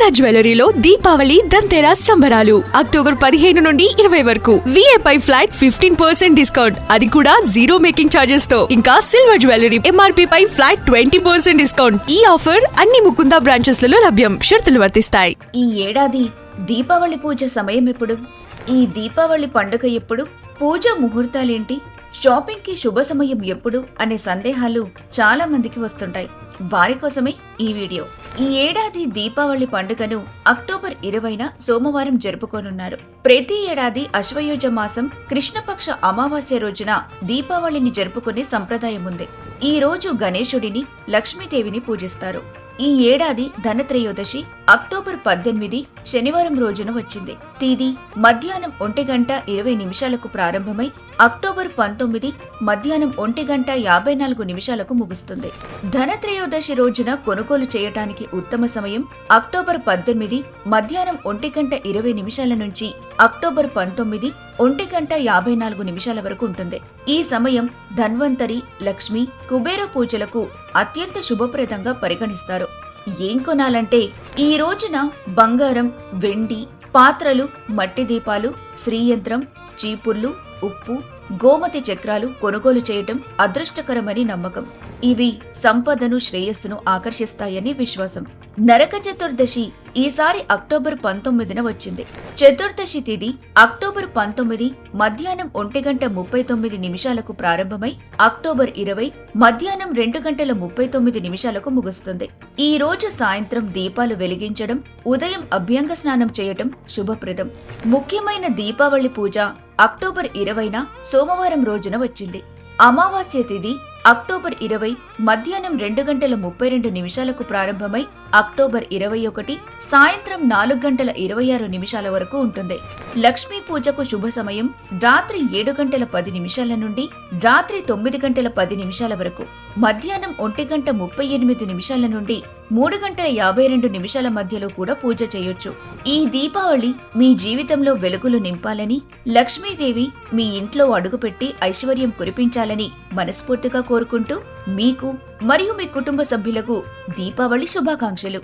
మీనా జ్యువెలరీలో దీపావళి దంతెరాస్ సంబరాలు అక్టోబర్ 15 నుండి 20 వరకు విఐపి ఫ్లాట్ 15% డిస్కౌంట్, అది కూడా జీరో మేకింగ్ చార్జెస్ తో. ఇంకా సిల్వర్ జ్యువెలరీ ఎంఆర్పీ పై ఫ్లాట్ 20% డిస్కౌంట్. ఈ ఆఫర్ అన్ని ముకుందా బ్రాంచెస్ లలో లభ్యం. షరతులు వర్తిస్తాయి. ఈ ఏడాది దీపావళి పూజ సమయం ఎప్పుడు? ఈ దీపావళి పండుగ ఎప్పుడు? పూజ ముహూర్తాలేంటి? షాపింగ్ కి శుభ సమయం ఎప్పుడు అనే సందేహాలు చాలా మందికి వస్తుంటాయి. వారి కోసమే ఈ వీడియో. ఈ ఏడాది దీపావళి పండుగను అక్టోబర్ 20న సోమవారం జరుపుకోనున్నారు. ప్రతి ఏడాది అశ్వయుజ మాసం కృష్ణపక్ష అమావాస్య రోజున దీపావళిని జరుపుకునే సంప్రదాయం ఉంది. ఈ రోజు గణేశుడిని, లక్ష్మీదేవిని పూజిస్తారు. ఈ ఏడాది ధనత్రయోదశి అక్టోబర్ 18 శనివారం రోజున వచ్చింది. తేదీ మధ్యాహ్నం 1:20 ప్రారంభమై అక్టోబర్ 19 మధ్యాహ్నం 1:54 ముగుస్తుంది. ధనత్రయోదశి రోజున కొనుగోలు చేయటానికి ఉత్తమ సమయం అక్టోబర్ 18 మధ్యాహ్నం 1:20 నుంచి అక్టోబర్ 19 1:54 వరకు ఉంటుంది. ఈ సమయం ధన్వంతరి, లక్ష్మి, కుబేర పూజలకు అత్యంత శుభప్రదంగా పరిగణిస్తారు. ఏం కొనాలంటే ఈ రోజున బంగారం, వెండి, పాత్రలు, మట్టి దీపాలు, శ్రీయంత్రం, చీపుర్లు, ఉప్పు, గోమతి చక్రాలు కొనుగోలు చేయటం అదృష్టకరమని నమ్మకం. ఇవి సంపదను, శ్రేయస్సును ఆకర్షిస్తాయని విశ్వాసం. నరక చతుర్దశి ఈసారి అక్టోబర్ 19న వచ్చింది. చతుర్దశి తిథి అక్టోబర్ 19 మధ్యాహ్నం 1:39 ప్రారంభమై అక్టోబర్ 20 మధ్యాహ్నం 2:39 ముగుస్తుంది. ఈ రోజు సాయంత్రం దీపాలు వెలిగించడం, ఉదయం అభ్యంగ స్నానం చేయటం శుభప్రదం. ముఖ్యమైన దీపావళి పూజ అక్టోబర్ 20న సోమవారం రోజున వచ్చింది. అమావాస్య తిథి అక్టోబర్ 20 మధ్యాహ్నం 2:32 ప్రారంభమై అక్టోబర్ 21 సాయంత్రం 4:26 వరకు ఉంటుంది. లక్ష్మీ పూజకు శుభ సమయం రాత్రి 7:10 నుండి రాత్రి 9:10 వరకు, మధ్యాహ్నం 1:38 నుండి 3:52 మధ్యలో కూడా పూజ చేయొచ్చు. ఈ దీపావళి మీ జీవితంలో వెలుగులు నింపాలని, లక్ష్మీదేవి మీ ఇంట్లో అడుగుపెట్టి ఐశ్వర్యం కురిపించాలని మనస్ఫూర్తిగా కోరుకుంటూ మీకు మరియు మీ కుటుంబ సభ్యులకు దీపావళి శుభాకాంక్షలు.